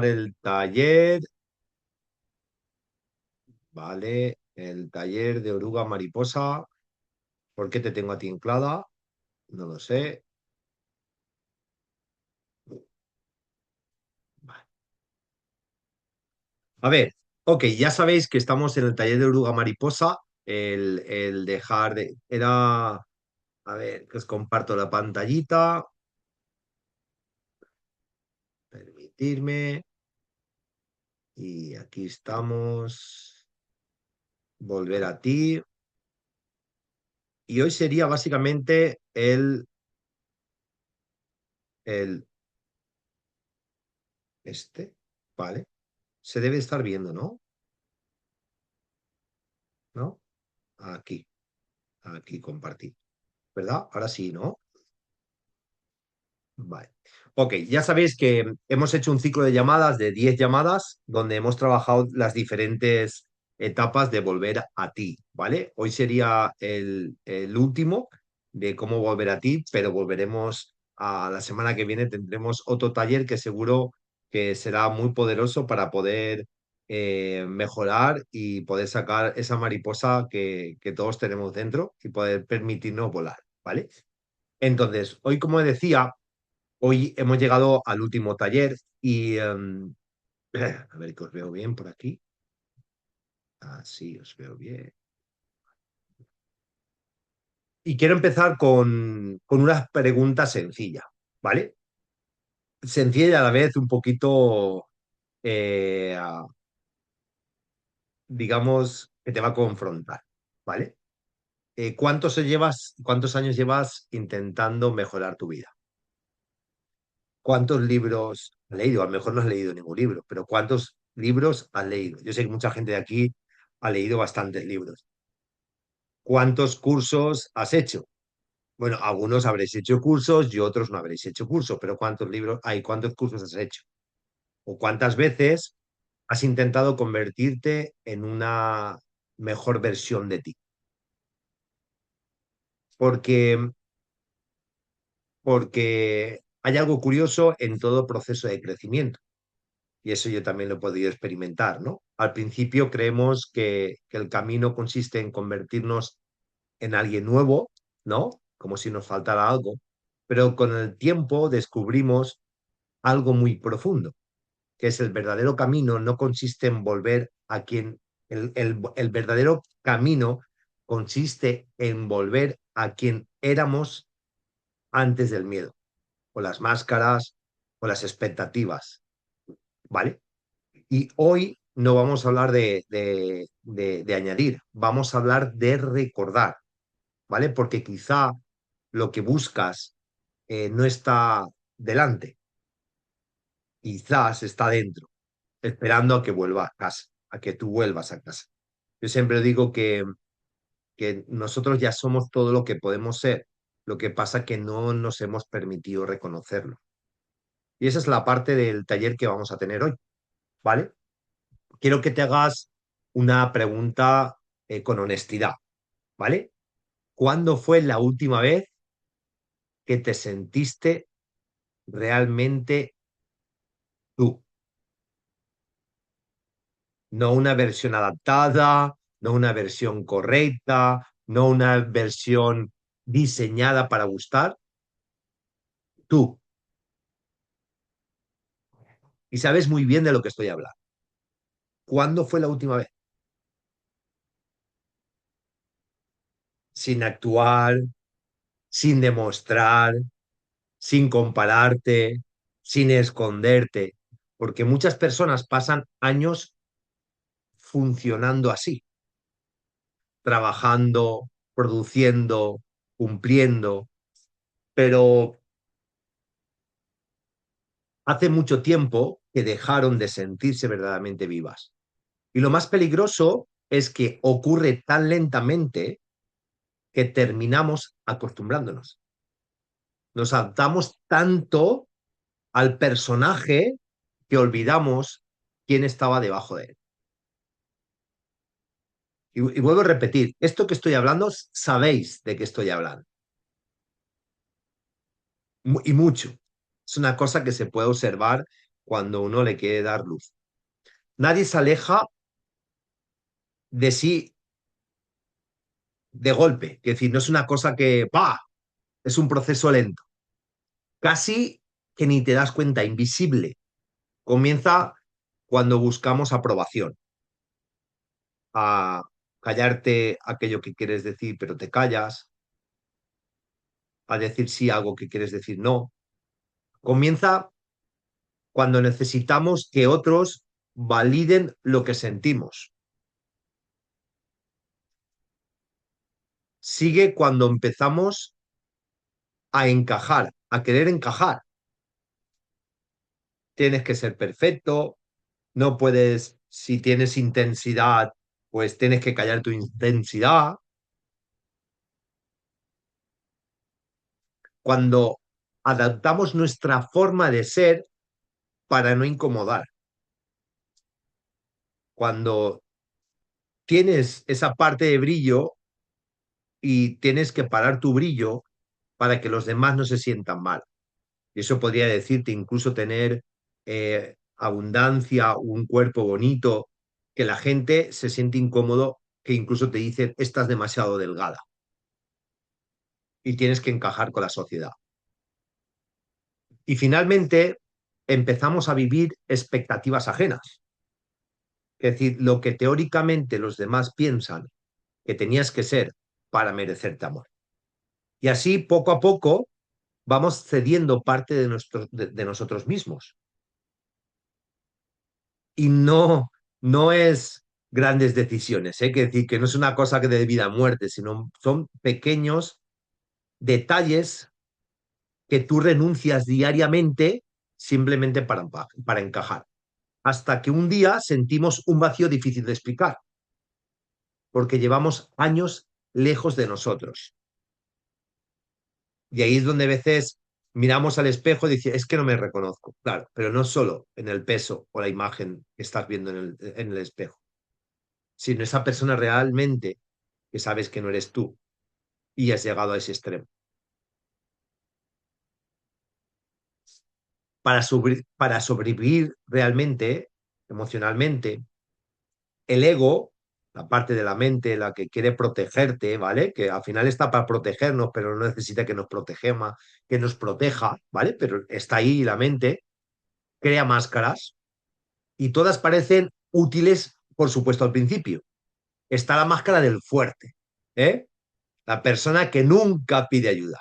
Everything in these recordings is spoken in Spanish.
el taller, ¿vale? El taller de oruga mariposa. ¿Por qué te tengo a ti anclada? No lo sé. Vale. A ver, ok, ya sabéis que estamos en el taller de oruga mariposa. El dejar de... Era... A ver, que os comparto la pantallita. Permitirme. Y aquí estamos. Volver a ti. Y hoy sería básicamente el este, ¿vale? Se debe estar viendo, ¿no? ¿No? Aquí, aquí compartir, ¿verdad? Ahora sí, ¿no? Vale. Ok, ya sabéis que hemos hecho un ciclo de llamadas de 10 llamadas donde hemos trabajado las diferentes etapas de volver a ti, ¿vale? Hoy sería el último de cómo volver a ti, pero volveremos a la semana que viene, tendremos otro taller que seguro que será muy poderoso para poder mejorar y poder sacar esa mariposa que todos tenemos dentro y poder permitirnos volar, ¿vale? Entonces, hoy, como decía, hoy hemos llegado al último taller y a ver que os veo bien por aquí. Así os veo bien. Y quiero empezar con una pregunta sencilla, ¿vale? Sencilla y a la vez un poquito, eh, digamos, que te va a confrontar, ¿vale? ¿Cuántos años llevas intentando mejorar tu vida? ¿Cuántos libros has leído? A lo mejor no has leído ningún libro, pero ¿cuántos libros has leído? Yo sé que mucha gente de aquí ha leído bastantes libros. ¿Cuántos cursos has hecho? Bueno, algunos habréis hecho cursos y otros no habréis hecho cursos, pero ¿cuántos libros hay? ¿Cuántos cursos has hecho? ¿O cuántas veces has intentado convertirte en una mejor versión de ti? Porque, porque hay algo curioso en todo proceso de crecimiento. Y eso yo también lo he podido experimentar, ¿no? Al principio creemos que el camino consiste en convertirnos en alguien nuevo, ¿no? Como si nos faltara algo, pero con el tiempo descubrimos algo muy profundo, que es el verdadero camino no consiste en volver a quien, el verdadero camino consiste en volver a quien éramos antes del miedo, o las máscaras, o las expectativas, ¿vale? Y hoy no vamos a hablar de añadir, vamos a hablar de recordar, ¿vale? Porque quizá lo que buscas no está delante, quizás está dentro, esperando a que vuelva a casa, a que tú vuelvas a casa. Yo siempre digo que nosotros ya somos todo lo que podemos ser, lo que pasa que no nos hemos permitido reconocerlo. Y esa es la parte del taller que vamos a tener hoy, ¿vale? Quiero que te hagas una pregunta con honestidad, ¿vale? ¿Cuándo fue la última vez que te sentiste realmente tú? No una versión adaptada, no una versión correcta, no una versión diseñada para gustar, tú. Y sabes muy bien de lo que estoy hablando. ¿Cuándo fue la última vez? Sin actuar, sin demostrar, sin compararte, sin esconderte, porque muchas personas pasan años funcionando así, trabajando, produciendo, cumpliendo, pero hace mucho tiempo que dejaron de sentirse verdaderamente vivas. Y lo más peligroso es que ocurre tan lentamente que terminamos acostumbrándonos. Nos adaptamos tanto al personaje que olvidamos quién estaba debajo de él. Y vuelvo a repetir, esto que estoy hablando, sabéis de qué estoy hablando. Y mucho. Es una cosa que se puede observar cuando uno le quiere dar luz. Nadie se aleja de sí de golpe, es decir, no es una cosa que, ¡pah!, es un proceso lento, casi que ni te das cuenta, invisible. Comienza cuando buscamos aprobación, a callarte aquello que quieres decir, pero te callas, a decir sí a algo que quieres decir no. Comienza cuando necesitamos que otros validen lo que sentimos. Sigue cuando empezamos a encajar, a querer encajar. Tienes que ser perfecto, no puedes, si tienes intensidad, pues tienes que callar tu intensidad. Cuando adaptamos nuestra forma de ser para no incomodar. Cuando tienes esa parte de brillo y tienes que parar tu brillo para que los demás no se sientan mal. Y eso podría decirte incluso tener abundancia, un cuerpo bonito, que la gente se siente incómodo, que incluso te dicen, estás demasiado delgada y tienes que encajar con la sociedad. Y finalmente empezamos a vivir expectativas ajenas. Es decir, lo que teóricamente los demás piensan que tenías que ser para merecerte amor. Y así, poco a poco, vamos cediendo parte de nosotros mismos. Y no es grandes decisiones, ¿eh? Que decir que no es una cosa que de vida a muerte, sino son pequeños detalles que tú renuncias diariamente simplemente para encajar. Hasta que un día sentimos un vacío difícil de explicar, porque llevamos años lejos de nosotros. Y ahí es donde a veces miramos al espejo y decimos, es que no me reconozco. Claro, pero no solo en el peso o la imagen que estás viendo en el espejo, sino esa persona realmente que sabes que no eres tú y has llegado a ese extremo. Para sobrevivir realmente, emocionalmente, el ego, la parte de la mente, la que quiere protegerte, ¿vale? Que al final está para protegernos, pero no necesita que nos protegemos, que nos proteja, ¿vale? Pero está ahí la mente, crea máscaras y todas parecen útiles, por supuesto, al principio. Está la máscara del fuerte, ¿eh? La persona que nunca pide ayuda,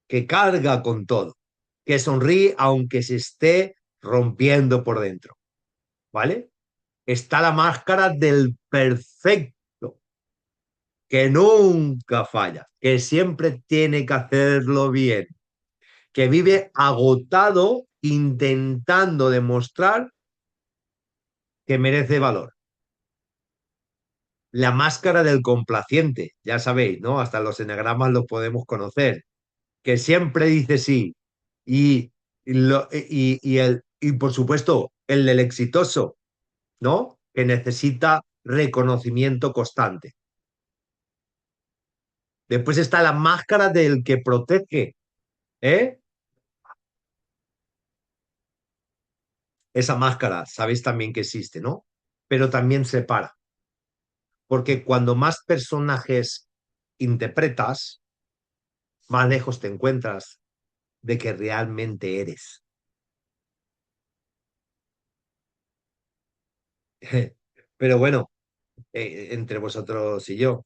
que carga con todo, que sonríe aunque se esté rompiendo por dentro, ¿vale? Está la máscara del perfecto, que nunca falla, que siempre tiene que hacerlo bien, que vive agotado intentando demostrar que merece valor. La máscara del complaciente, ya sabéis, ¿no? Hasta los enagramas los podemos conocer, que siempre dice sí. Y por supuesto, el del exitoso, ¿no? Que necesita reconocimiento constante. Después está la máscara del que protege, ¿eh? Esa máscara, sabéis también que existe, ¿no? Pero también separa, porque cuando más personajes interpretas, más lejos te encuentras de que realmente eres. Pero bueno, entre vosotros y yo,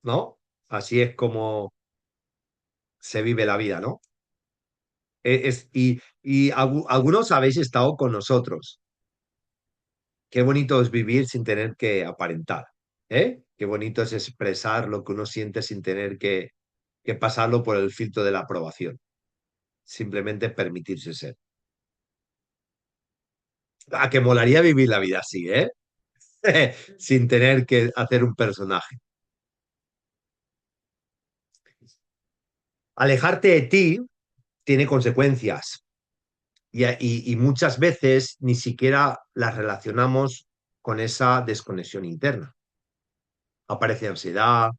¿no? Así es como se vive la vida, ¿no? Algunos habéis estado con nosotros. Qué bonito es vivir sin tener que aparentar, ¿eh? Qué bonito es expresar lo que uno siente sin tener que pasarlo por el filtro de la aprobación. Simplemente permitirse ser. A que molaría vivir la vida así, ¿eh? Sin tener que hacer un personaje. Alejarte de ti tiene consecuencias y muchas veces ni siquiera las relacionamos con esa desconexión interna. Aparece ansiedad,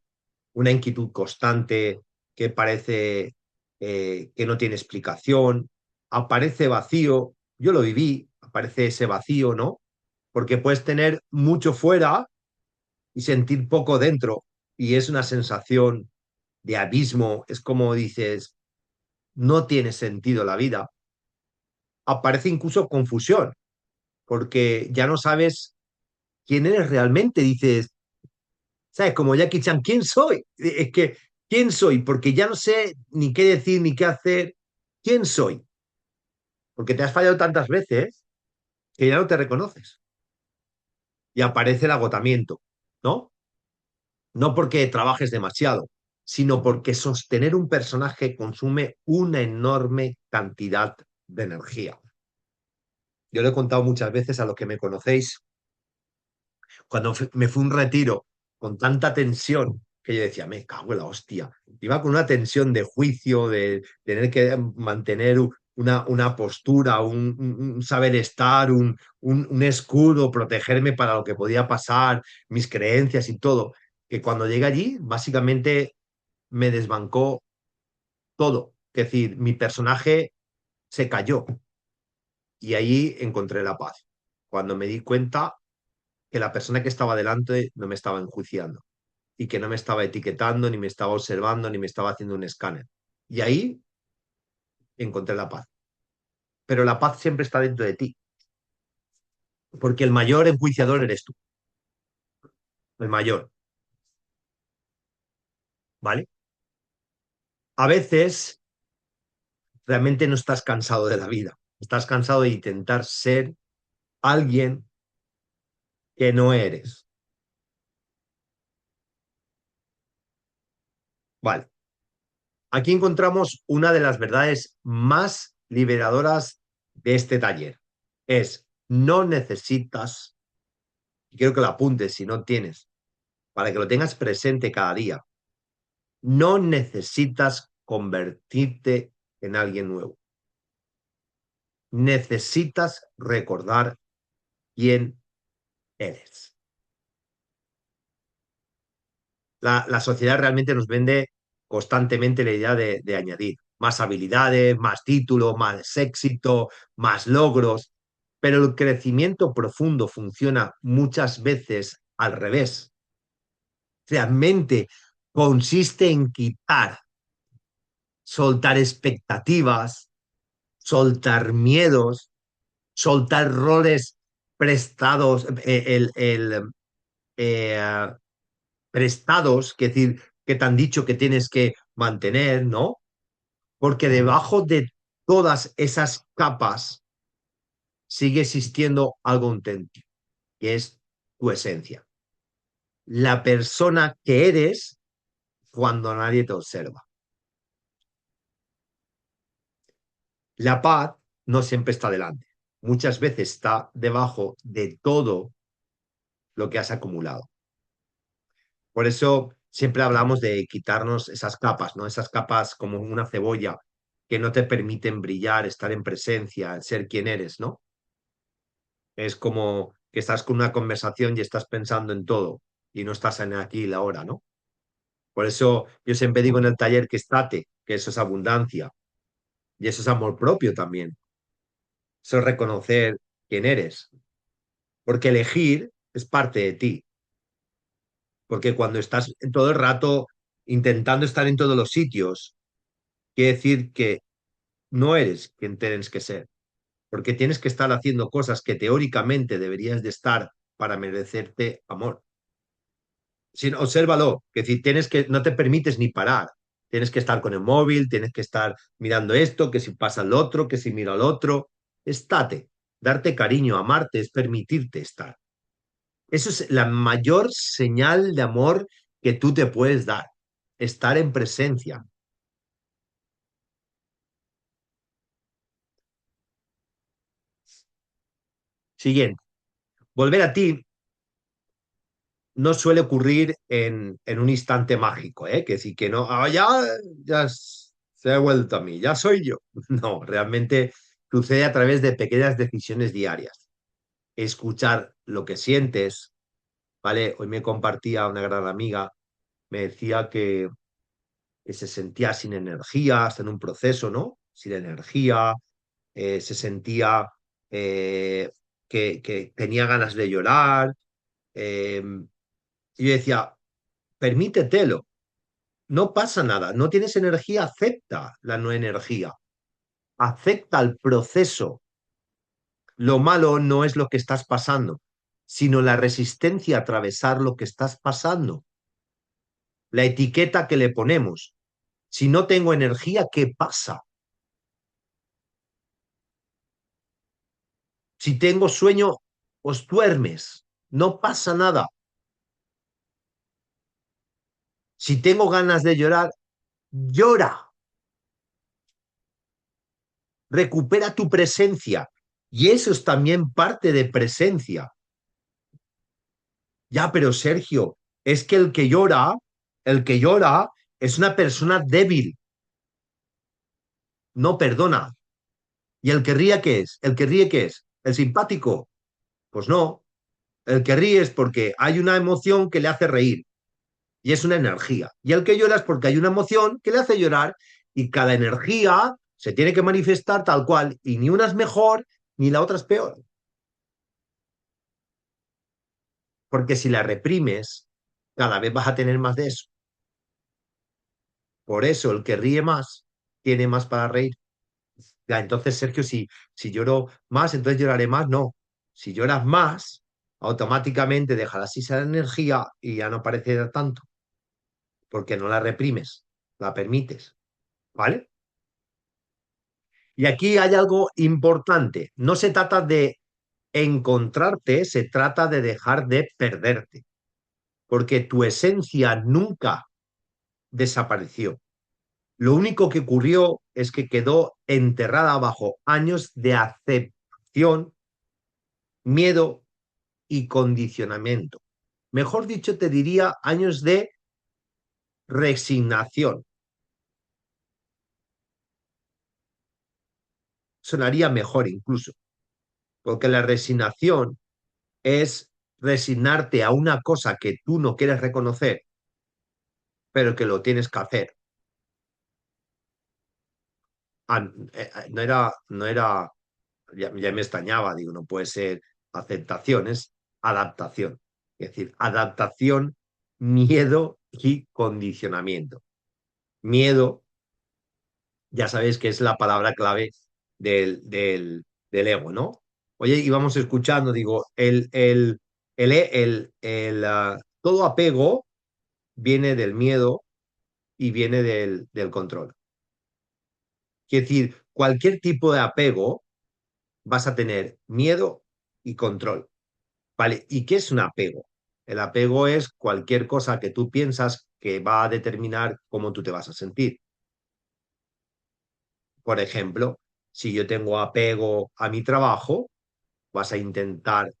una inquietud constante que parece que no tiene explicación, aparece vacío, yo lo viví, aparece ese vacío, ¿no? Porque puedes tener mucho fuera y sentir poco dentro, y es una sensación de abismo, es como dices, no tiene sentido la vida. Aparece incluso confusión, porque ya no sabes quién eres realmente, dices, ¿sabes? Como Jackie Chan, ¿quién soy? Es que, ¿quién soy? Porque ya no sé ni qué decir ni qué hacer. ¿Quién soy? Porque te has fallado tantas veces que ya no te reconoces. Y aparece el agotamiento, ¿no? No porque trabajes demasiado, sino porque sostener un personaje consume una enorme cantidad de energía. Yo lo he contado muchas veces a los que me conocéis, cuando me fui a un retiro con tanta tensión que yo decía, me cago en la hostia. Iba con una tensión de juicio, de tener que mantener una postura, un saber estar, un escudo, protegerme para lo que podía pasar, mis creencias y todo, que cuando llegué allí, básicamente me desbancó todo. Es decir, mi personaje se cayó y ahí encontré la paz. Cuando me di cuenta que la persona que estaba delante no me estaba enjuiciando y que no me estaba etiquetando, ni me estaba observando, ni me estaba haciendo un escáner. Y ahí encontré la paz. Pero la paz siempre está dentro de ti, porque el mayor enjuiciador eres tú, el mayor, ¿vale? A veces realmente no estás cansado de la vida, estás cansado de intentar ser alguien que no eres, ¿vale? Aquí encontramos una de las verdades más liberadoras de este taller. Es, no necesitas, y quiero que lo apuntes si no tienes, para que lo tengas presente cada día, no necesitas convertirte en alguien nuevo. Necesitas recordar quién eres. La sociedad realmente nos vende constantemente la idea de añadir más habilidades, más títulos, más éxito, más logros, pero el crecimiento profundo funciona muchas veces al revés. Realmente consiste en quitar, soltar expectativas, soltar miedos, soltar roles prestados, eh, prestados, que decir, que te han dicho que tienes que mantener, ¿no? Porque debajo de todas esas capas sigue existiendo algo auténtico, que es tu esencia. La persona que eres cuando nadie te observa. La paz no siempre está delante. Muchas veces está debajo de todo lo que has acumulado. Por eso siempre hablamos de quitarnos esas capas, ¿no? Esas capas como una cebolla que no te permiten brillar, estar en presencia, ser quien eres, ¿no? Es como que estás con una conversación y estás pensando en todo y no estás en aquí y la ahora, ¿no? Por eso yo siempre digo en el taller que estate, que eso es abundancia y eso es amor propio también. Eso es reconocer quién eres, porque elegir es parte de ti, porque cuando estás todo el rato intentando estar en todos los sitios, quiere decir que no eres quien tienes que ser, porque tienes que estar haciendo cosas que teóricamente deberías de estar para merecerte amor. Sin, obsérvalo, que si tienes que, no te permites ni parar, tienes que estar con el móvil, tienes que estar mirando esto, que si pasa el otro, que si mira al otro, estate, darte cariño, amarte, es permitirte estar. Eso es la mayor señal de amor que tú te puedes dar, estar en presencia. Siguiente, volver a ti no suele ocurrir en un instante mágico, ¿eh? Que decir que no, ya se ha vuelto a mí, ya soy yo. No, realmente sucede a través de pequeñas decisiones diarias. Escuchar lo que sientes, ¿vale? Hoy me compartía una gran amiga, me decía que se sentía sin energía, hasta en un proceso, ¿no? Sin energía, se sentía eh, que tenía ganas de llorar. eh, y yo decía, permítetelo, no pasa nada, no tienes energía, acepta la no energía, acepta el proceso. Lo malo no es lo que estás pasando, sino la resistencia a atravesar lo que estás pasando, la etiqueta que le ponemos. Si no tengo energía, ¿qué pasa? Si tengo sueño, os duermes, no pasa nada. Si tengo ganas de llorar, llora, recupera tu presencia. Y eso es también parte de presencia. Ya, pero Sergio, es que el que llora es una persona débil, no perdona. ¿Y el que ríe qué es? ¿El que ríe qué es? ¿El simpático? Pues no. El que ríe es porque hay una emoción que le hace reír y es una energía. Y el que llora es porque hay una emoción que le hace llorar y cada energía se tiene que manifestar tal cual y ni una es mejor ni la otra es peor. Porque si la reprimes, cada vez vas a tener más de eso. Por eso el que ríe más tiene más para reír. Ya, entonces, Sergio, si lloro más, entonces lloraré más. No. Si lloras más, automáticamente dejarás esa energía y ya no parecerá tanto, porque no la reprimes, la permites. ¿Vale? Y aquí hay algo importante. No se trata de encontrarte, se trata de dejar de perderte, porque tu esencia nunca desapareció. Lo único que ocurrió es que quedó enterrada bajo años de aceptación, miedo y condicionamiento. Mejor dicho, te diría años de resignación. Sonaría mejor incluso, porque la resignación es resignarte a una cosa que tú no quieres reconocer, pero que lo tienes que hacer. No era, ya me extrañaba, digo, no puede ser aceptación, es adaptación. Es decir, adaptación, miedo y condicionamiento. Miedo, ya sabéis que es la palabra clave del ego, ¿no? Oye, íbamos escuchando, digo, todo apego viene del miedo y viene del control. Es decir, cualquier tipo de apego vas a tener miedo y control. ¿Vale? ¿Y qué es un apego? El apego es cualquier cosa que tú piensas que va a determinar cómo tú te vas a sentir. Por ejemplo, si yo tengo apego a mi trabajo, vas a intentar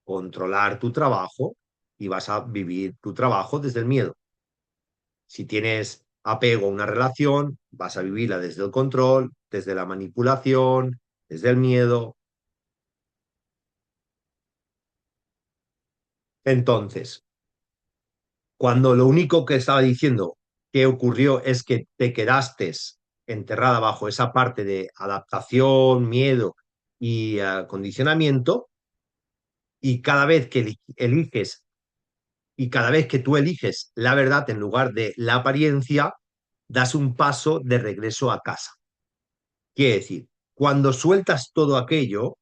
controlar tu trabajo y vas a vivir tu trabajo desde el miedo. Si tienes apego a una relación, vas a vivirla desde el control, desde la manipulación, desde el miedo. Entonces, cuando lo único que estaba diciendo que ocurrió es que te quedaste enterrada bajo esa parte de adaptación, miedo y condicionamiento, y cada vez que eliges y cada vez que tú eliges la verdad en lugar de la apariencia, das un paso de regreso a casa. Quiere decir, cuando sueltas todo aquello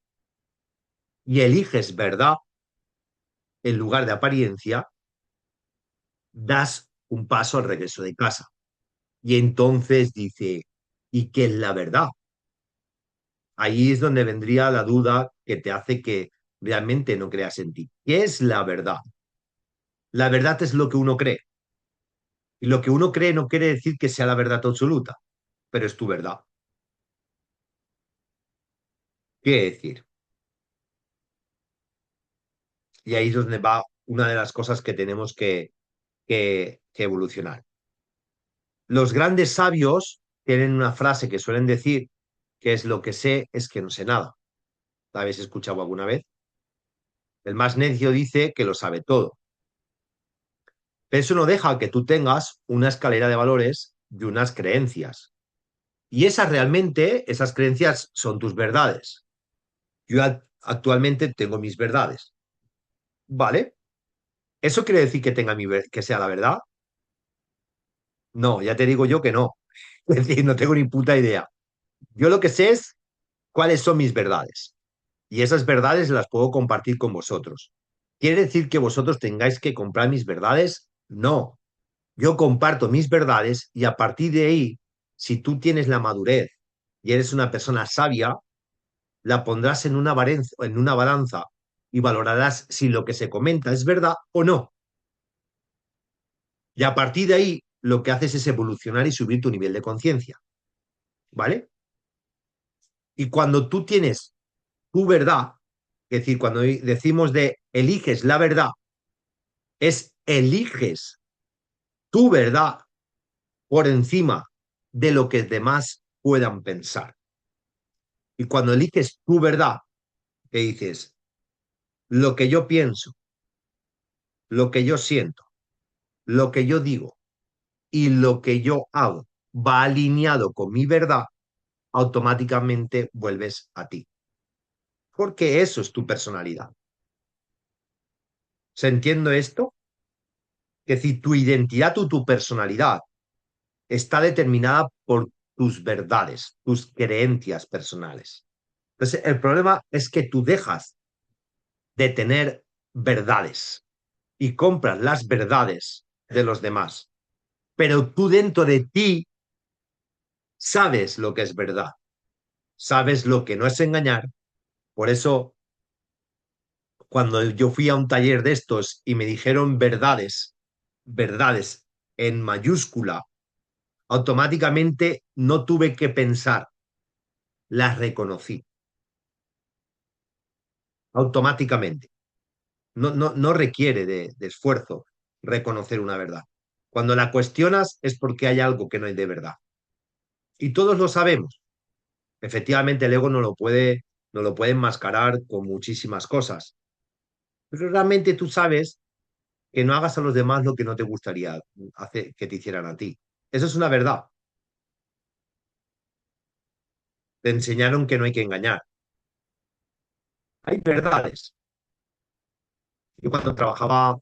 y eliges verdad en lugar de apariencia, das un paso al regreso de casa. Y entonces dice, ¿y qué es la verdad? Ahí es donde vendría la duda que te hace que realmente no creas en ti. ¿Qué es la verdad? La verdad es lo que uno cree. Y lo que uno cree no quiere decir que sea la verdad absoluta, pero es tu verdad. ¿Qué decir? Y ahí es donde va una de las cosas que tenemos que evolucionar. Los grandes sabios tienen una frase que suelen decir que es lo que sé es que no sé nada. ¿La habéis escuchado alguna vez? El más necio dice que lo sabe todo. Pero eso no deja que tú tengas una escalera de valores de unas creencias. Y esas realmente, esas creencias son tus verdades. Yo actualmente tengo mis verdades, ¿vale? ¿Eso quiere decir que que sea la verdad? No, ya te digo yo que no. Es decir, no tengo ni puta idea. Yo lo que sé es cuáles son mis verdades. Y esas verdades las puedo compartir con vosotros. ¿Quiere decir que vosotros tengáis que comprar mis verdades? No. Yo comparto mis verdades y a partir de ahí, si tú tienes la madurez y eres una persona sabia, la pondrás en una balanza y valorarás si lo que se comenta es verdad o no. Y a partir de ahí, lo que haces es evolucionar y subir tu nivel de conciencia, ¿vale? Y cuando tú tienes tu verdad, es decir, cuando decimos de eliges la verdad, es eliges tu verdad por encima de lo que demás puedan pensar. Y cuando eliges tu verdad, que dices, lo que yo pienso, lo que yo siento, lo que yo digo y lo que yo hago va alineado con mi verdad, automáticamente vuelves a ti. Porque eso es tu personalidad. ¿Se entiende esto? Es decir, tu identidad o tu personalidad está determinada por tus verdades, tus creencias personales. Entonces, el problema es que tú dejas de tener verdades y compras las verdades de los demás, pero tú dentro de ti sabes lo que es verdad, sabes lo que no es engañar. Por eso, cuando yo fui a un taller de estos y me dijeron verdades, verdades en mayúscula, automáticamente no tuve que pensar, las reconocí automáticamente. No requiere de esfuerzo reconocer una verdad. Cuando la cuestionas es porque hay algo que no hay de verdad. Y todos lo sabemos. Efectivamente, el ego no lo puede enmascarar con muchísimas cosas. Pero realmente tú sabes que no hagas a los demás lo que no te gustaría que te hicieran a ti. Eso es una verdad. Te enseñaron que no hay que engañar. Hay verdades. Yo cuando trabajaba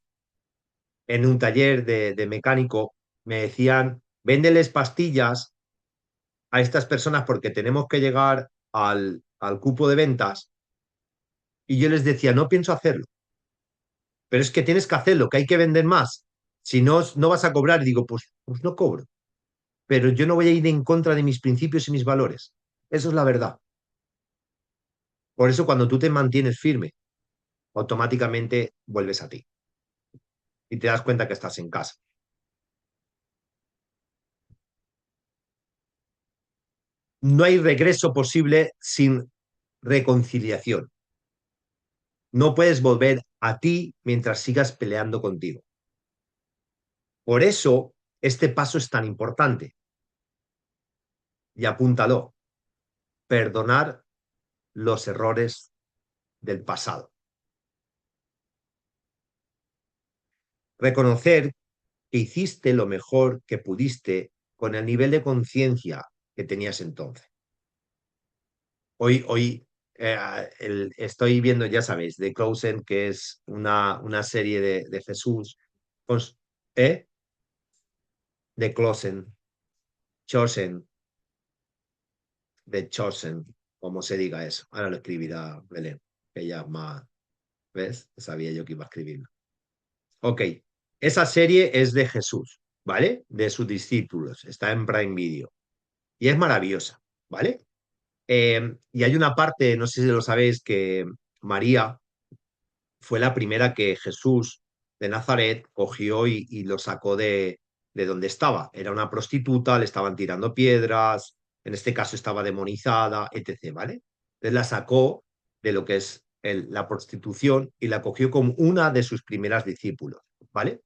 en un taller de mecánico, me decían, véndeles pastillas a estas personas porque tenemos que llegar al cupo de ventas. Y yo les decía, no pienso hacerlo, pero es que tienes que hacerlo, que hay que vender más. Si no, no vas a cobrar. Y digo, pues no cobro, pero yo no voy a ir en contra de mis principios y mis valores. Eso es la verdad. Por eso cuando tú te mantienes firme, automáticamente vuelves a ti y te das cuenta que estás en casa. No hay regreso posible sin reconciliación. No puedes volver a ti mientras sigas peleando contigo. Por eso este paso es tan importante. Y apúntalo, perdonar los errores del pasado. Reconocer que hiciste lo mejor que pudiste con el nivel de conciencia que tenías entonces. Hoy estoy viendo, ya sabéis, The Chosen, que es una serie de Jesús, ¿eh? The Chosen, Chosen, The Chosen, como se diga eso. Ahora lo escribirá Belén, que ella más, ¿ves? Sabía yo que iba a escribirlo. Ok, esa serie es de Jesús, ¿vale? De sus discípulos, está en Prime Video y es maravillosa, ¿vale? Y hay una parte, no sé si lo sabéis, que María fue la primera que Jesús de Nazaret cogió y lo sacó de donde estaba. Era una prostituta, le estaban tirando piedras, en este caso estaba demonizada, etc., ¿vale? Entonces la sacó de lo que es la prostitución y la cogió como una de sus primeras discípulos, ¿vale?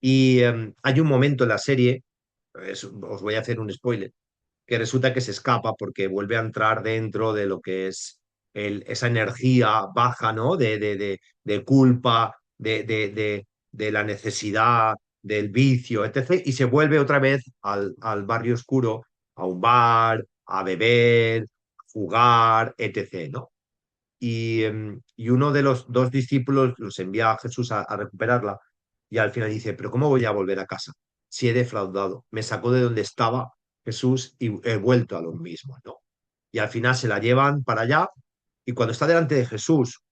Y hay un momento en la serie, os voy a hacer un spoiler, que resulta que se escapa porque vuelve a entrar dentro de lo que es esa energía baja, ¿no? De culpa, de la necesidad, del vicio, etc. Y se vuelve otra vez al barrio oscuro, a un bar, a beber, a jugar, etc., ¿no? y uno de los dos discípulos los envía a Jesús a recuperarla y al final dice, pero ¿cómo voy a volver a casa si he defraudado? Me sacó de donde estaba Jesús y he vuelto a lo mismo, ¿no? Y al final se la llevan para allá y cuando está delante de Jesús,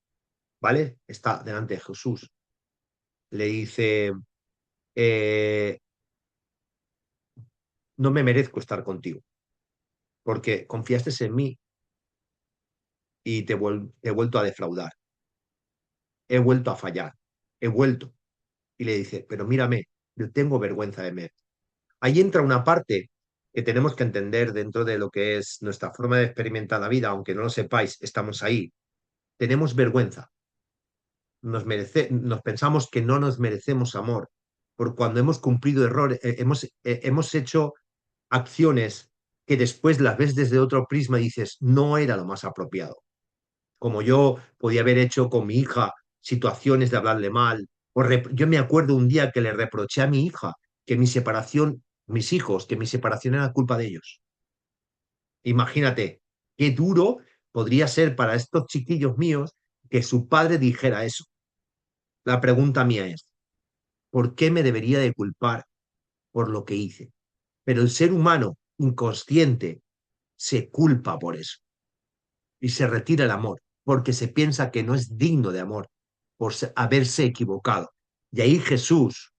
¿vale? Está delante de Jesús, le dice, eh, no me merezco estar contigo porque confiaste en mí y te he vuelto a defraudar, he vuelto a fallar, he vuelto. Y le dice, pero mírame, yo tengo vergüenza de mí. Ahí entra una parte que tenemos que entender dentro de lo que es nuestra forma de experimentar la vida, aunque no lo sepáis, estamos ahí. Tenemos vergüenza, nos pensamos que no nos merecemos amor, por cuando hemos cumplido errores, hemos hecho acciones que después las ves desde otro prisma y dices, no era lo más apropiado. Como yo podía haber hecho con mi hija situaciones de hablarle mal. Yo me acuerdo un día que le reproché a mi hija que mi separación, mis hijos, que mi separación era culpa de ellos. Imagínate qué duro podría ser para estos chiquillos míos que su padre dijera eso. La pregunta mía es, ¿por qué me debería de culpar por lo que hice? Pero el ser humano inconsciente se culpa por eso y se retira el amor porque se piensa que no es digno de amor por haberse equivocado. Y ahí Jesús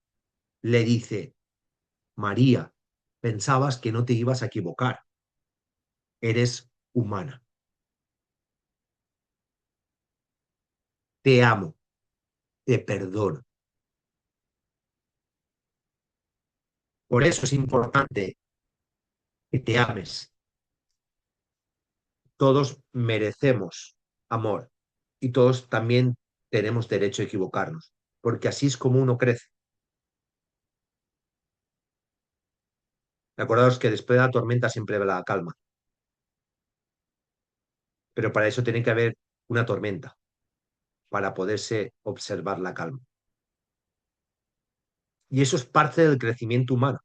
le dice, María, pensabas que no te ibas a equivocar, eres humana, te amo, te perdono. Por eso es importante que te ames. Todos merecemos amor y todos también tenemos derecho a equivocarnos, porque así es como uno crece. Acordaos que después de la tormenta siempre va la calma, pero para eso tiene que haber una tormenta, para poderse observar la calma. Y eso es parte del crecimiento humano.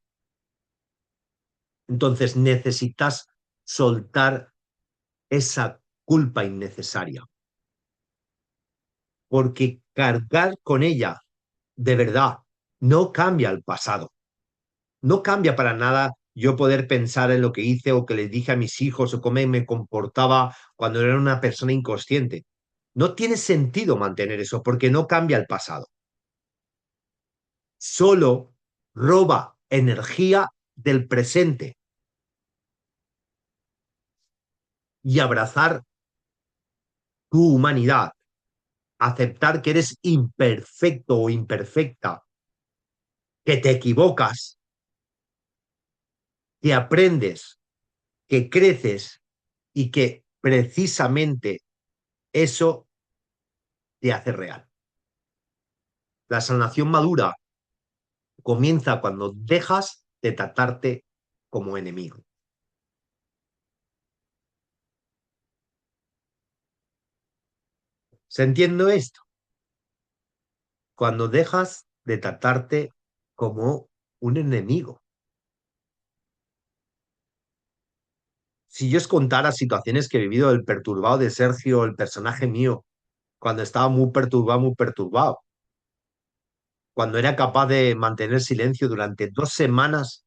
Entonces necesitas soltar esa culpa innecesaria, porque cargar con ella de verdad no cambia el pasado, no cambia para nada yo poder pensar en lo que hice o que les dije a mis hijos o cómo me comportaba cuando era una persona inconsciente. No tiene sentido mantener eso porque no cambia el pasado. Solo roba energía del presente y abrazar tu humanidad, aceptar que eres imperfecto o imperfecta, que te equivocas, que aprendes, que creces y que precisamente eso te hace real. La sanación madura comienza cuando dejas de tratarte como enemigo. ¿Se entiende esto? Cuando dejas de tratarte como un enemigo. Si yo os contara situaciones que he vivido, el perturbado de Sergio, el personaje mío, cuando estaba muy perturbado, cuando era capaz de mantener silencio durante 2 semanas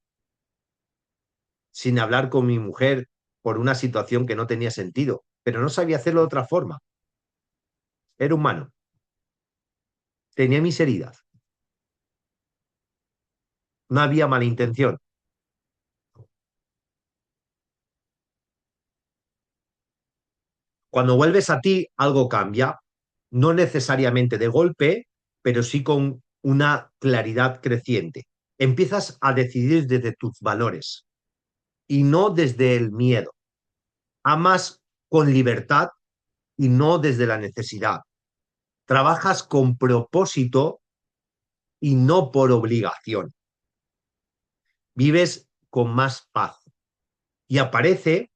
sin hablar con mi mujer por una situación que no tenía sentido, pero no sabía hacerlo de otra forma. Era humano, tenía mis heridas, no había mala intención. Cuando vuelves a ti, algo cambia, no necesariamente de golpe, pero sí con una claridad creciente. Empiezas a decidir desde tus valores y no desde el miedo. Amas con libertad y no desde la necesidad. Trabajas con propósito y no por obligación. Vives con más paz. Y aparece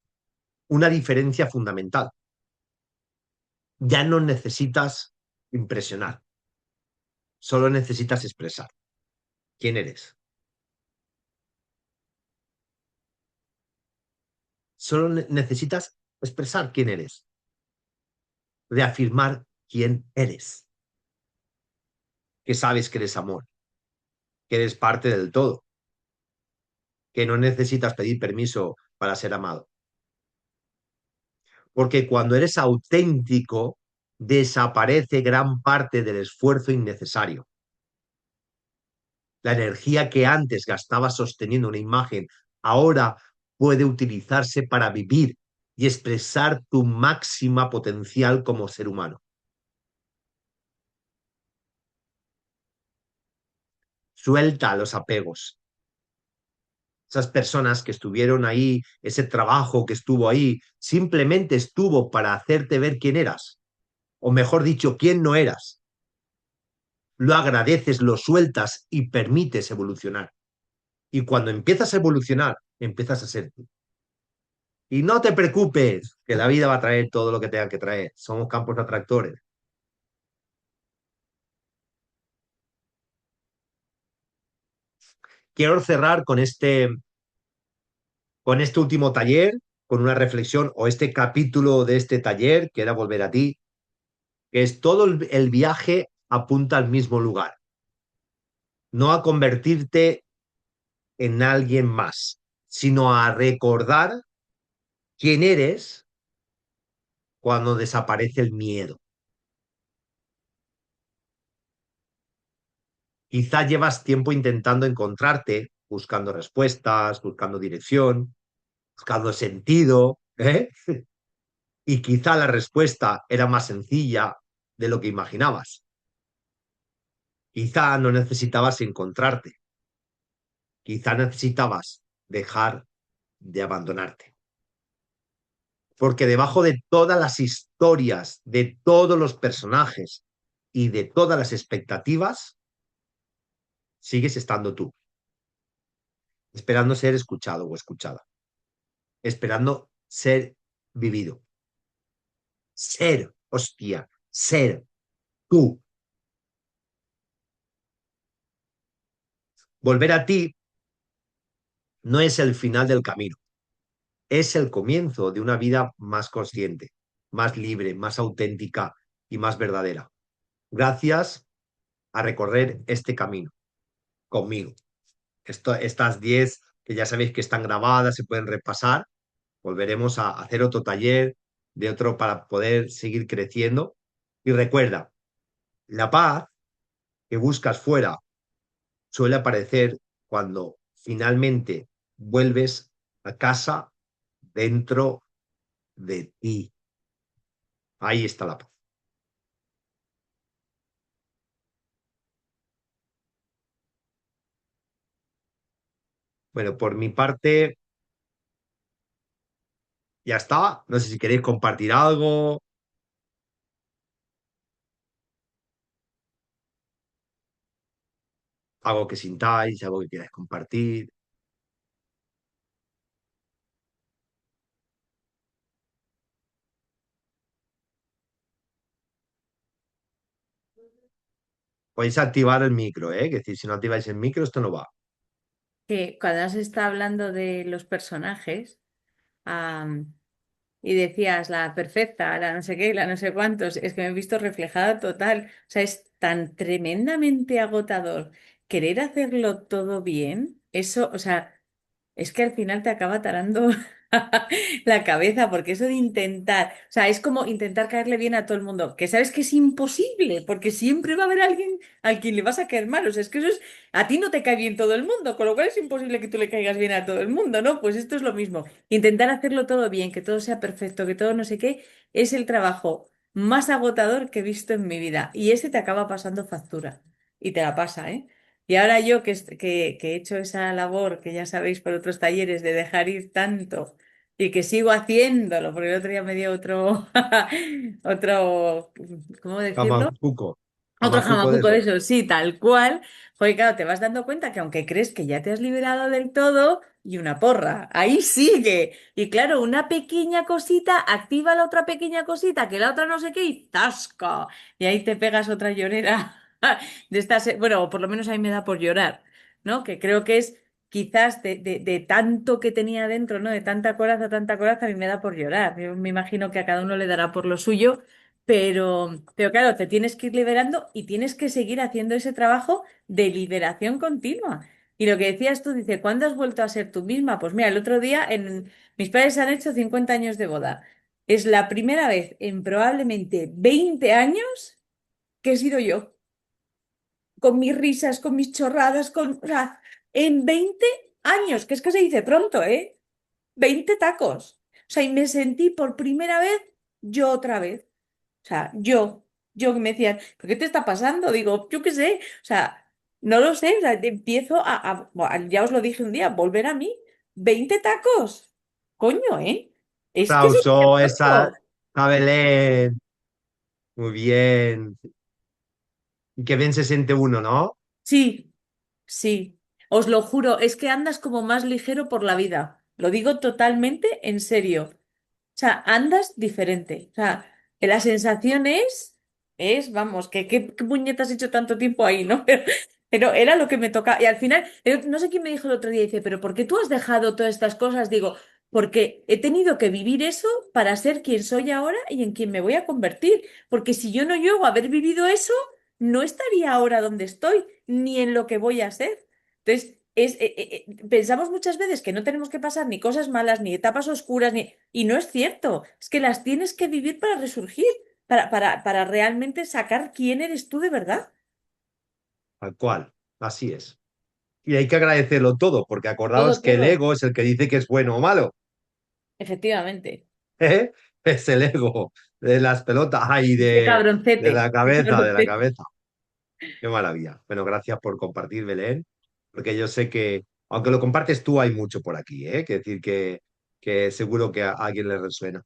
una diferencia fundamental. Ya no necesitas impresionar, solo necesitas expresar quién eres. Solo necesitas expresar quién eres. reafirmar quién eres, que sabes que eres amor, que eres parte del todo, que no necesitas pedir permiso para ser amado. Porque cuando eres auténtico, desaparece gran parte del esfuerzo innecesario. La energía que antes gastabas sosteniendo una imagen, ahora puede utilizarse para vivir y expresar tu máxima potencial como ser humano. Suelta los apegos. Esas personas que estuvieron ahí, ese trabajo que estuvo ahí, simplemente estuvo para hacerte ver quién eras, o mejor dicho, quién no eras. Lo agradeces, lo sueltas y permites evolucionar. Y cuando empiezas a evolucionar, empiezas a ser tú. Y no te preocupes, que la vida va a traer todo lo que tenga que traer. Somos campos atractores. Quiero cerrar con este último taller, con una reflexión o este capítulo de este taller, que era volver a ti, que es todo el viaje apunta al mismo lugar, no a convertirte en alguien más, sino a recordar quién eres cuando desaparece el miedo. Quizá llevas tiempo intentando encontrarte, buscando respuestas, buscando dirección, buscando sentido, ¿eh? Y quizá la respuesta era más sencilla de lo que imaginabas. Quizá no necesitabas encontrarte, quizá necesitabas dejar de abandonarte. Porque debajo de todas las historias, de todos los personajes y de todas las expectativas, sigues estando tú, esperando ser escuchado o escuchada, esperando ser vivido. Ser, hostia, ser tú. Volver a ti no es el final del camino, es el comienzo de una vida más consciente, más libre, más auténtica y más verdadera. Gracias a recorrer este camino conmigo. Estas 10 que ya sabéis que están grabadas, se pueden repasar. Volveremos a hacer otro taller de otro para poder seguir creciendo. Y recuerda, la paz que buscas fuera suele aparecer cuando finalmente vuelves a casa dentro de ti. Ahí está la paz. Bueno, por mi parte, ya está. No sé si queréis compartir algo, algo que sintáis, algo que queráis compartir. Podéis activar el micro, ¿eh? Que decir, si no activáis el micro, esto no va. Que cuando has estado hablando de los personajes, y decías la perfecta, la no sé qué, la no sé cuántos, es que me he visto reflejada total. O sea, es tan tremendamente agotador querer hacerlo todo bien. Eso, o sea, es que al final te acaba tarando la cabeza, porque eso de intentar, o sea, es como intentar caerle bien a todo el mundo, que sabes que es imposible, porque siempre va a haber alguien al quien le vas a caer mal, o sea, es que eso es, a ti no te cae bien todo el mundo, con lo cual es imposible que tú le caigas bien a todo el mundo, ¿no? Pues esto es lo mismo, intentar hacerlo todo bien, que todo sea perfecto, que todo no sé qué, es el trabajo más agotador que he visto en mi vida, y ese te acaba pasando factura, y te la pasa, ¿eh? Y ahora yo que he hecho esa labor, que ya sabéis por otros talleres, de dejar ir tanto y que sigo haciéndolo, porque el otro día me dio otro, otro, ¿cómo decirlo? Camacuco. Otro Camacuco de jamacuco de eso. eso, sí, tal cual. Porque claro, te vas dando cuenta que aunque crees que ya te has liberado del todo, y una porra, ahí sigue. Y claro, una pequeña cosita activa la otra pequeña cosita, que la otra no sé qué, y ¡tasca! Y ahí te pegas otra llorera de estas, bueno, o por lo menos a mí me da por llorar, ¿no? Que creo que es quizás de tanto que tenía dentro, ¿no? De tanta coraza, a mí me da por llorar. Yo me imagino que a cada uno le dará por lo suyo, pero claro, te tienes que ir liberando y tienes que seguir haciendo ese trabajo de liberación continua. Y lo que decías tú, dice, ¿cuándo has vuelto a ser tú misma? Pues mira, el otro día mis padres han hecho 50 años de boda. Es la primera vez en probablemente 20 años que he sido yo, con mis risas, con mis chorradas, o sea, en 20 años, que es que se dice pronto, ¿eh? 20 tacos. O sea, y me sentí por primera vez yo otra vez. O sea, yo que me decían, ¿pero qué te está pasando? Digo, yo qué sé, o sea, no lo sé, o sea, empiezo ya os lo dije un día, volver a mí. 20 tacos. Coño, ¿eh? Es que se dice Aplauso, esa, pronto. a Belén. Muy bien. Y qué bien se siente uno, ¿no? Sí, sí, os lo juro, es que andas como más ligero por la vida. Lo digo totalmente en serio. O sea, andas diferente. O sea, la sensación vamos, ¿qué puñetas has hecho tanto tiempo ahí, ¿no? Pero era lo que me tocaba. Y al final, no sé quién me dijo el otro día, dice, pero ¿por qué tú has dejado todas estas cosas? Digo, porque he tenido que vivir eso para ser quien soy ahora y en quien me voy a convertir. Porque si yo no llego a haber vivido eso, no estaría ahora donde estoy, ni en lo que voy a ser. Entonces, pensamos muchas veces que no tenemos que pasar ni cosas malas, ni etapas oscuras, y no es cierto. Es que las tienes que vivir para resurgir, para realmente sacar quién eres tú de verdad. Tal cual, así es. Y hay que agradecerlo todo, porque acordaos Todo, que el todo. ego es el que dice que es bueno o malo. Efectivamente. ¿Eh? Es el ego de las pelotas, ay, Ese de la cabroncete. Ese cabeza, de la cabroncete. cabeza. Qué maravilla. Bueno, gracias por compartir, Belén, porque yo sé que, aunque lo compartes tú, hay mucho por aquí, ¿eh? Que decir que seguro que a alguien le resuena.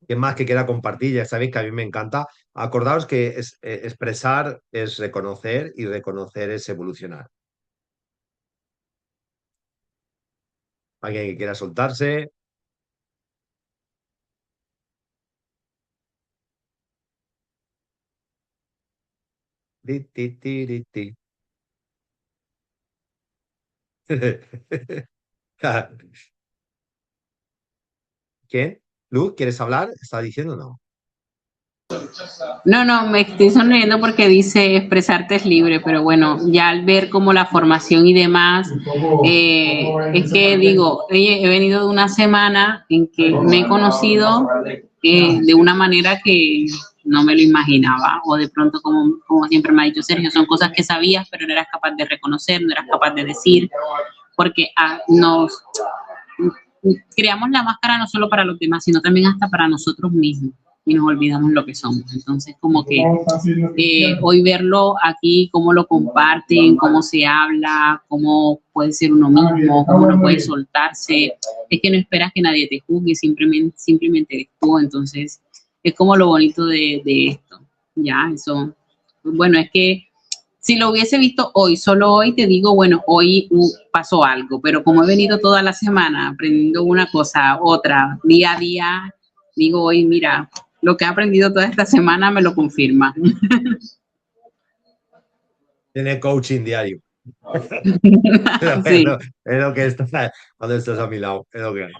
Quien más que quiera compartir, ya sabéis que a mí me encanta. Acordaos que expresar es reconocer y reconocer es evolucionar. Alguien que quiera soltarse. Ti, ti, ti, ti, ti. ¿Quién? Luz, ¿quieres hablar? ¿Está diciendo no? No, no, me estoy sonriendo porque dice expresarte es libre, pero bueno, ya al ver como la formación y demás, es que digo, he venido de una semana en que me he conocido de una manera que no me lo imaginaba, o de pronto, como siempre me ha dicho Sergio, son cosas que sabías, pero no eras capaz de reconocer, no eras capaz de decir, porque nos creamos la máscara no solo para los demás, sino también hasta para nosotros mismos y nos olvidamos lo que somos. Entonces, como que hoy verlo aquí, cómo lo comparten, cómo se habla, cómo puede ser uno mismo, cómo uno puede soltarse, es que no esperas que nadie te juzgue, simplemente eres tú. Entonces, es como lo bonito de esto. Ya, eso. Bueno, es que si lo hubiese visto hoy, solo hoy te digo, bueno, hoy pasó algo, pero como he venido toda la semana aprendiendo una cosa, otra, día a día, digo hoy, mira, lo que he aprendido toda esta semana me lo confirma. Tiene coaching diario. Es Sí. lo, es lo que está cuando estás a mi lado. Es lo que hay.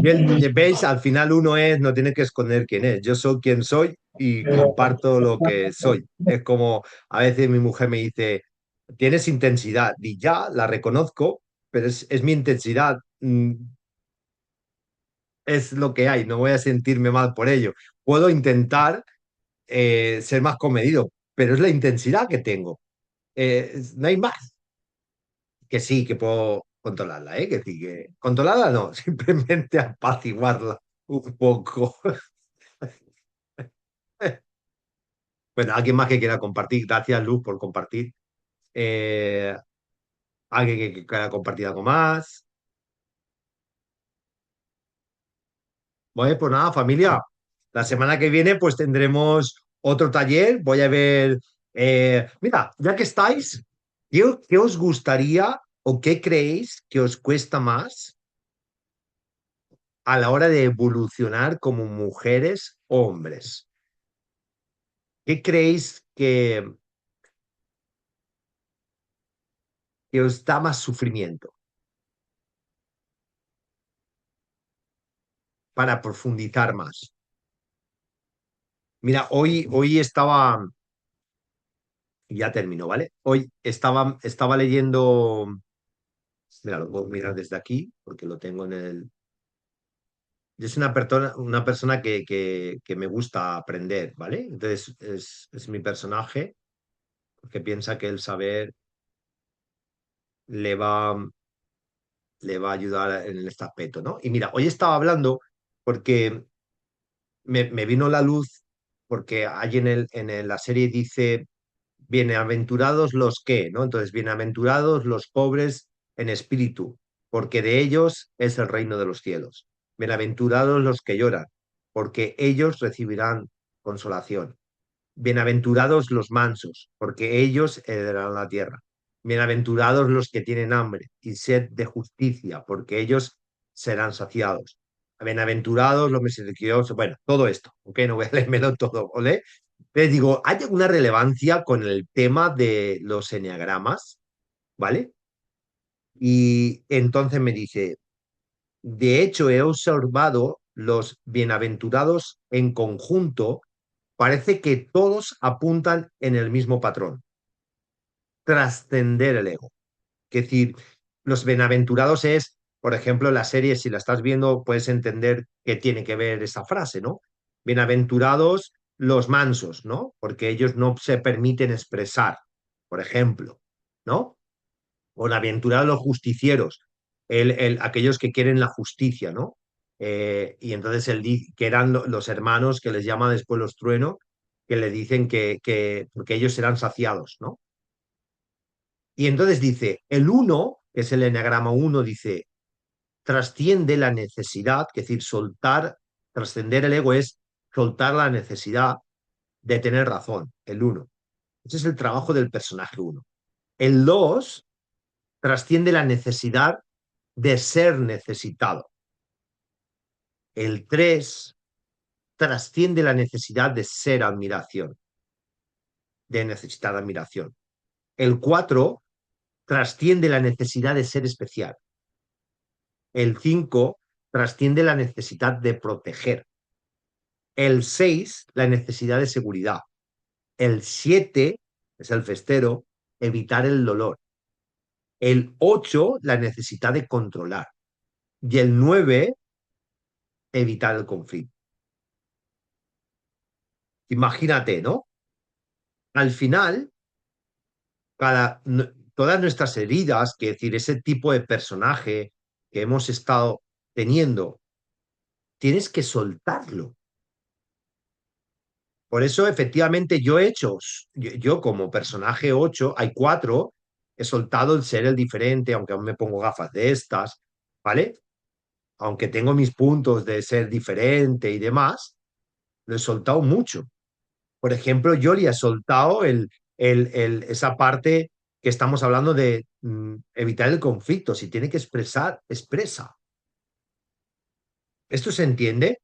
Bien, ¿veis? Al final uno es, no tiene que esconder quién es. Yo soy quien soy y comparto lo que soy. Es como a veces mi mujer me dice, tienes intensidad. Y ya, la reconozco, pero es mi intensidad. Es lo que hay. No voy a sentirme mal por ello. Puedo intentar ser más comedido, pero es la intensidad que tengo. No hay más. Que sí, que puedo controlarla, ¿eh? Que sí, que controlarla no, simplemente apaciguarla un poco. Bueno, alguien más que quiera compartir. Gracias, Luz, por compartir. Eh, alguien que quiera compartir algo más. Bueno, pues nada, familia. La semana que viene, pues tendremos otro taller. Voy a ver. Mira, ya que estáis, ¿qué os gustaría o qué creéis que os cuesta más a la hora de evolucionar como mujeres o hombres? ¿Qué creéis que os da más sufrimiento para profundizar más? Mira, hoy estaba, ya terminó, ¿vale? Hoy estaba leyendo, mira, lo puedo mirar desde aquí, porque lo tengo en el... Yo soy una persona que me gusta aprender, ¿vale? Entonces es mi personaje que piensa que el saber le va, le va a ayudar en este aspecto, ¿no? Y mira, hoy estaba hablando porque me vino la luz, porque hay la serie dice, bienaventurados los que, ¿no? Entonces, bienaventurados los pobres en espíritu, porque de ellos es el reino de los cielos. Bienaventurados los que lloran, porque ellos recibirán consolación. Bienaventurados los mansos, porque ellos heredarán la tierra. Bienaventurados los que tienen hambre y sed de justicia, porque ellos serán saciados. Bienaventurados los misericordiosos. Bueno, todo esto, ¿ok? No voy a leérmelo todo, ¿vale? Les digo, ¿hay alguna relevancia con el tema de los eneagramas? ¿Vale? Y entonces me dice, de hecho, he observado los bienaventurados en conjunto, parece que todos apuntan en el mismo patrón, trascender el ego. Es decir, los bienaventurados es, por ejemplo, la serie, si la estás viendo, puedes entender qué tiene que ver esa frase, ¿no? Bienaventurados los mansos, ¿no? Porque ellos no se permiten expresar, por ejemplo, ¿no? O bienaventurados los justicieros, aquellos que quieren la justicia, ¿no? Y entonces que eran los hermanos que les llama después los truenos, que le dicen porque ellos serán saciados, ¿no? Y entonces dice, el uno, que es el eneagrama uno, dice, trasciende la necesidad, es decir, trascender el ego es soltar la necesidad de tener razón, el uno. Ese es el trabajo del personaje uno. El dos trasciende la necesidad de ser necesitado. El tres trasciende la necesidad de ser admiración, de necesitar admiración. El cuatro trasciende la necesidad de ser especial. El 5 trasciende la necesidad de proteger. El 6, la necesidad de seguridad. El 7, es el festero, evitar el dolor. El 8, la necesidad de controlar. Y el 9, evitar el conflicto. Imagínate, ¿no? Al final, todas nuestras heridas, que es decir, ese tipo de personaje que hemos estado teniendo, tienes que soltarlo. Por eso, efectivamente, yo he hecho, yo como personaje 8 hay 4, he soltado el ser el diferente, aunque aún me pongo gafas de estas, ¿vale? Aunque tengo mis puntos de ser diferente y demás, lo he soltado mucho. Por ejemplo, yo le he soltado esa parte que estamos hablando de evitar el conflicto. Si tiene que expresar, expresa. ¿Esto se entiende?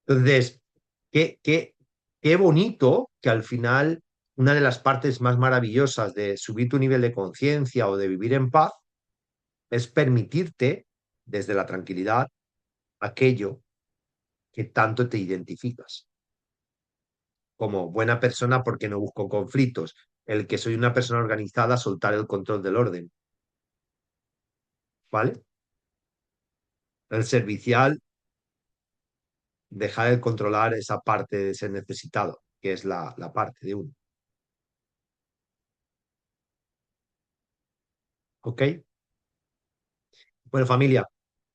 Entonces, qué bonito que al final una de las partes más maravillosas de subir tu nivel de conciencia o de vivir en paz es permitirte, desde la tranquilidad, aquello que tanto te identificas. Como buena persona porque no busco conflictos. El que soy una persona organizada, soltar el control del orden. ¿Vale? El servicial, dejar de controlar esa parte de ser necesitado, que es la parte de uno. ¿Ok? Bueno, familia,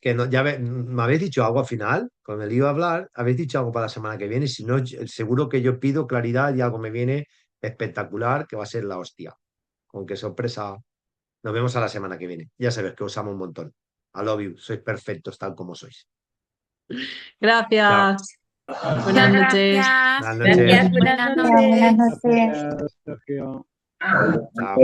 que no, me habéis dicho algo al final, cuando me iba a hablar, habéis dicho algo para la semana que viene, si no, seguro que yo pido claridad y algo me viene espectacular, que va a ser la hostia. Con qué sorpresa. Nos vemos a la semana que viene. Ya sabes que os amo un montón. I love you. Sois perfectos tal como sois. Chao. Gracias. Muchas Buenas noches. gracias. Buenas Gracias, noches. buenas Buenas noches. noches. Sergio. Chao.